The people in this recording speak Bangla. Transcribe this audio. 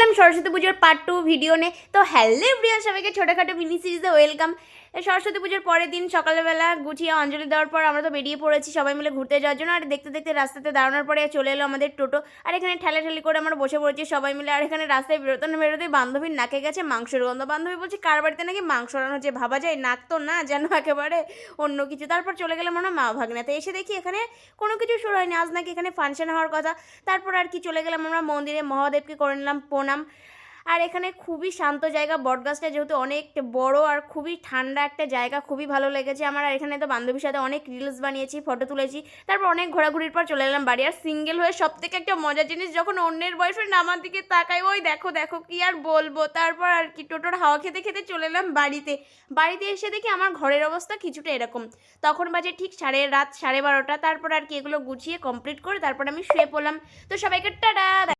এলাম সরস্বতী পুজোর পার্ট 2 ভিডিও নিয়ে। তো হ্যালো এভরিওয়ান, সবাইকে ছোটোখাটো মিনি সিরিজে ওয়েলকাম। সরস্বতী পুজোর পরের দিন সকালবেলা গুছিয়ে অঞ্জলি দেওয়ার পর আমরা তো বেরিয়ে পড়েছি সবাই মিলে ঘুরতে যাওয়ার জন্য। আর দেখতে দেখতে রাস্তাতে দাঁড়ানোর পরে চলে এলো আমাদের টোটো। আর এখানে ঠেলাঠেলি করে আমরা বসে পড়েছি সবাই মিলে। আর এখানে রাস্তায় বেরোতে না বেরোতেই বান্ধবীর নাকে গেছে মাংসের গন্ধ। বান্ধবী বলছে কার বাড়িতে নাকি মাংস রান্না হচ্ছে, ভাবা যায়, নাক তো না যেন একেবারে অন্য কিছু। তারপর চলে গেলাম আমরা মা ভাগ্নাতে। এসে দেখি এখানে কোনো কিছু শুরু হয়নি, আজ নাকি এখানে ফাংশন হওয়ার কথা। তারপর আর কি চলে গেলাম আমরা মন্দিরে, মহাদেবকে করে নিলাম প্রণাম। আর এখানে খুবই শান্ত জায়গা, বটগাছটা যেহেতু অনেক বড় আর খুবই ঠান্ডা একটা জায়গা, খুবই ভালো লেগেছে আমার। আর এখানে তো বান্ধবীর সাথে অনেক রিলস বানিয়েছি, ফটো তুলেছি। তারপর অনেক ঘোরাঘুরির পর চলে এলাম বাড়ি। আর সিঙ্গেল হয়ে সব থেকে একটা মজার জিনিস, যখন অন্যের বয়ফ্রেন্ড আমার দিকে তাকায়, ওই দেখো দেখো কি আর বলবো। তারপর আর কি টোটোর হাওয়া খেতে খেতে চলে এলাম বাড়িতে। বাড়িতে এসে দেখি আমার ঘরের অবস্থা কিছুটা এরকম। তখন বাজে ঠিক রাত 12:30। তারপর আর কি এগুলো গুছিয়ে কমপ্লিট করে তারপর আমি শুয়ে পড়লাম। তো সবাইকে টাটা।